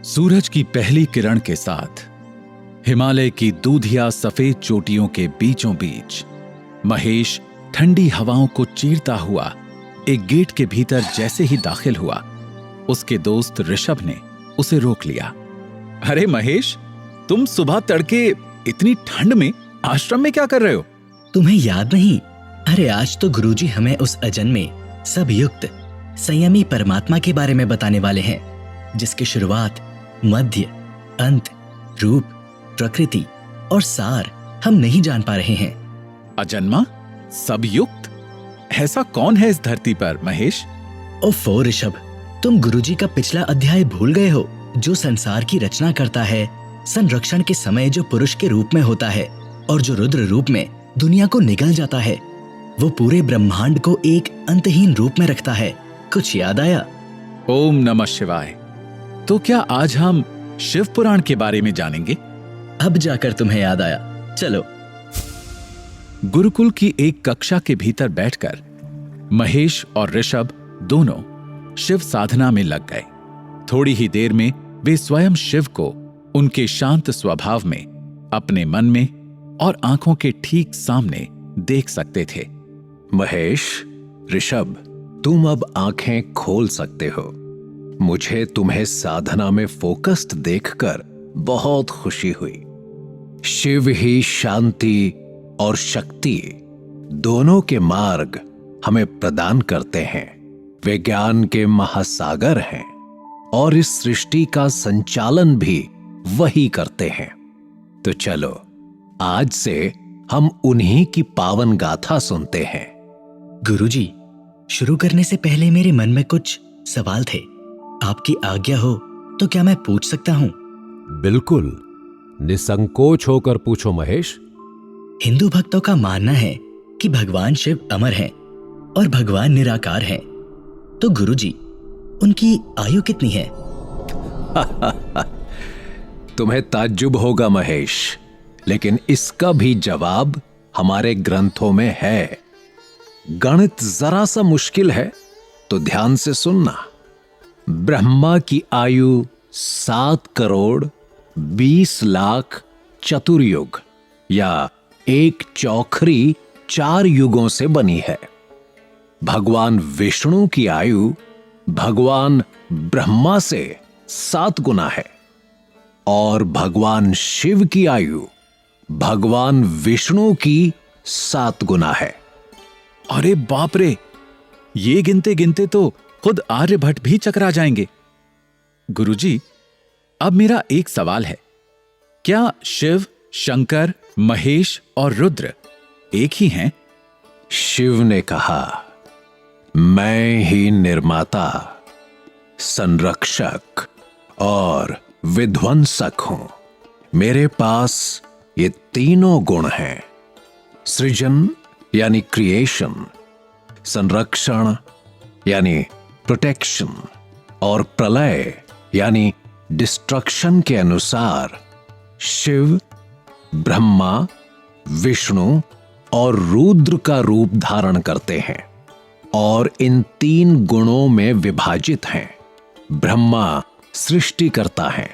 सूरज की पहली किरण के साथ हिमालय की दूधिया सफेद चोटियों के बीचों बीच महेश ठंडी हवाओं को चीरता हुआ एक गेट के भीतर जैसे ही दाखिल हुआ, उसके दोस्त ऋषभ ने उसे रोक लिया। अरे महेश, तुम सुबह तड़के इतनी ठंड में आश्रम में क्या कर रहे हो? तुम्हें याद नहीं? अरे आज तो गुरुजी हमें उस अजन्मे सब युक्त संयमी परमात्मा के बारे में बताने वाले हैं, जिसकी शुरुआत, मध्य, अंत, रूप, प्रकृति और सार हम नहीं जान पा रहे हैं। अजन्मा, सब युक्त? ऐसा कौन है इस धरती पर महेश? ओफो ऋषभ, तुम गुरुजी का पिछला अध्याय भूल गए हो, जो संसार की रचना करता है, संरक्षण के समय जो पुरुष के रूप में होता है और जो रुद्र रूप में दुनिया को निगल जाता है, वो पूरे ब्रह्मांड को एक अंतहीन रूप में रखता है। कुछ याद आया? ओम नमः शिवाय। तो क्या आज हम शिव पुराण के बारे में जानेंगे? अब जाकर तुम्हें याद आया। चलो। गुरुकुल की एक कक्षा के भीतर बैठकर महेश और ऋषभ दोनों शिव साधना में लग गए। थोड़ी ही देर में वे स्वयं शिव को उनके शांत स्वभाव में, अपने मन में और आंखों के ठीक सामने देख सकते थे। महेश, ऋषभ, तुम अब आंखें खोल सकते हो। मुझे तुम्हें साधना में फोकस्ड देखकर बहुत खुशी हुई। शिव ही शांति और शक्ति दोनों के मार्ग हमें प्रदान करते हैं। वे ज्ञान के महासागर हैं और इस सृष्टि का संचालन भी वही करते हैं। तो चलो आज से हम उन्हीं की पावन गाथा सुनते हैं। गुरुजी, शुरू करने से पहले मेरे मन में कुछ सवाल थे। आपकी आज्ञा हो तो क्या मैं पूछ सकता हूं? बिल्कुल, निसंकोच होकर पूछो महेश। हिंदू भक्तों का मानना है कि भगवान शिव अमर हैं और भगवान निराकार हैं। तो गुरुजी, उनकी आयु कितनी है? तुम्हें ताज्जुब होगा महेश, लेकिन इसका भी जवाब हमारे ग्रंथों में है। गणित जरा सा मुश्किल है, तो ध्यान से सुनना। ब्रह्मा की आयु 7 करोड़ 20 लाख चतुर्युग या 1 चौखरी 4 युगों से बनी है। भगवान विष्णु की आयु भगवान ब्रह्मा से 7 गुना है और भगवान शिव की आयु भगवान विष्णु की 7 गुना है। अरे बाप रे, ये गिनते गिनते तो खुद आर्यभट्ट भी चकरा जाएंगे। गुरुजी, अब मेरा एक सवाल है, क्या शिव, शंकर, महेश और रुद्र एक ही हैं? शिव ने कहा, मैं ही निर्माता, संरक्षक और विध्वंसक हूं। मेरे पास ये तीनों गुण हैं। सृजन यानी क्रिएशन, संरक्षण यानी प्रोटेक्शन और प्रलय यानी डिस्ट्रक्शन के अनुसार शिव, ब्रह्मा, विष्णु और रुद्र का रूप धारण करते हैं और इन 3 गुणों में विभाजित हैं। ब्रह्मा सृष्टि करता है,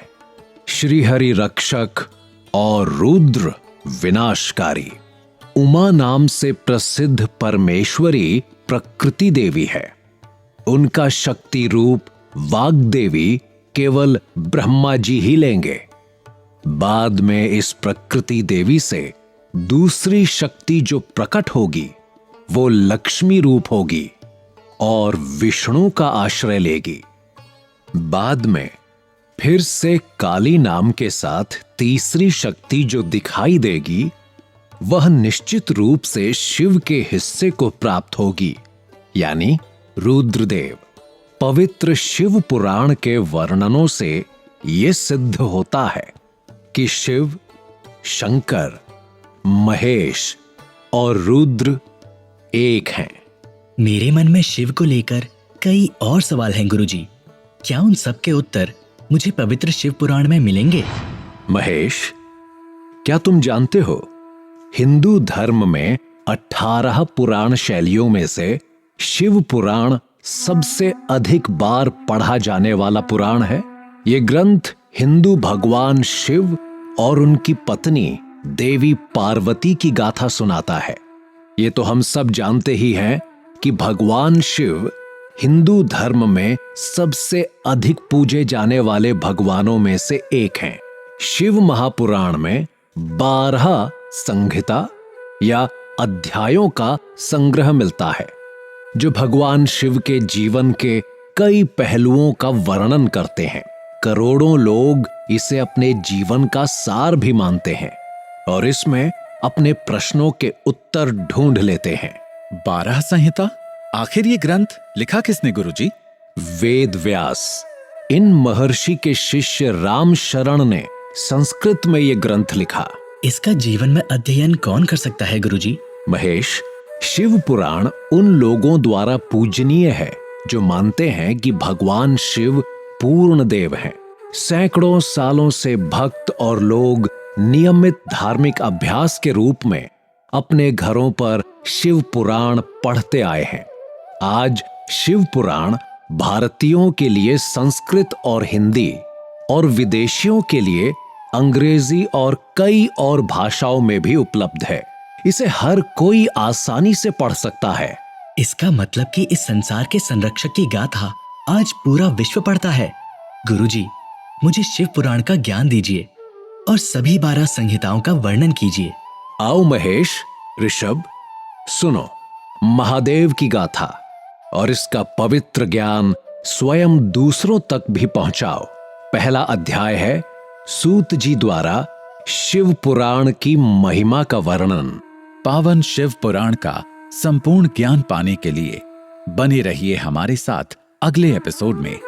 श्रीहरि रक्षक और रुद्र विनाशकारी। उमा नाम से प्रसिद्ध परमेश्वरी प्रकृति देवी है। उनका शक्ति रूप वाग्देवी केवल ब्रह्मा जी ही लेंगे। बाद में इस प्रकृति देवी से दूसरी शक्ति जो प्रकट होगी वो लक्ष्मी रूप होगी और विष्णु का आश्रय लेगी। बाद में फिर से काली नाम के साथ तीसरी शक्ति जो दिखाई देगी वह निश्चित रूप से शिव के हिस्से को प्राप्त होगी, यानी रुद्रदेव। पवित्र शिव पुराण के वर्णनों से यह सिद्ध होता है कि शिव, शंकर, महेश और रुद्र एक हैं। मेरे मन में शिव को लेकर कई और सवाल हैं गुरुजी। क्या उन सब के उत्तर मुझे पवित्र शिव पुराण में मिलेंगे? महेश, क्या तुम जानते हो, हिंदू धर्म में 18 पुराण शैलियों में से शिव पुराण सबसे अधिक बार पढ़ा जाने वाला पुराण है। ये ग्रंथ हिंदू भगवान शिव और उनकी पत्नी देवी पार्वती की गाथा सुनाता है। ये तो हम सब जानते ही हैं कि भगवान शिव हिंदू धर्म में सबसे अधिक पूजे जाने वाले भगवानों में से एक हैं। शिव महापुराण में 12 संहिता या अध्यायों का संग्रह मिलता है, जो भगवान शिव के जीवन के कई पहलुओं का वर्णन करते हैं। करोड़ों लोग इसे अपने जीवन का सार भी मानते हैं और इसमें अपने प्रश्नों के उत्तर ढूंढ लेते हैं। 12 संहिता? आखिर ये ग्रंथ लिखा किसने गुरुजी? वेद व्यास। इन महर्षि के शिष्य राम शरण ने संस्कृत में ये ग्रंथ लिखा। इसका जीवन में अध्ययन कौन कर सकता है गुरुजी? महेश, शिव पुराण उन लोगों द्वारा पूजनीय है जो मानते हैं कि भगवान शिव पूर्ण देव हैं। सैकड़ों सालों से भक्त और लोग नियमित धार्मिक अभ्यास के रूप में अपने घरों पर शिव पुराण पढ़ते आए हैं। आज शिव पुराण भारतीयों के लिए संस्कृत और हिंदी और विदेशियों के लिए अंग्रेजी और कई और भाषाओं में भी उपलब्ध है। इसे हर कोई आसानी से पढ़ सकता है। इसका मतलब कि इस संसार के संरक्षक की गाथा आज पूरा विश्व पढ़ता है। गुरुजी, मुझे शिव पुराण का ज्ञान दीजिए और सभी 12 संहिताओं का वर्णन कीजिए। आओ महेश, ऋषभ, सुनो महादेव की गाथा और इसका पवित्र ज्ञान स्वयं दूसरों तक भी पहुंचाओ। पहला अध्याय है सूत जी द्वारा शिव पुराण की महिमा का वर्णन। पावन शिव पुराण का संपूर्ण ज्ञान पाने के लिए बने रहिए हमारे साथ अगले एपिसोड में।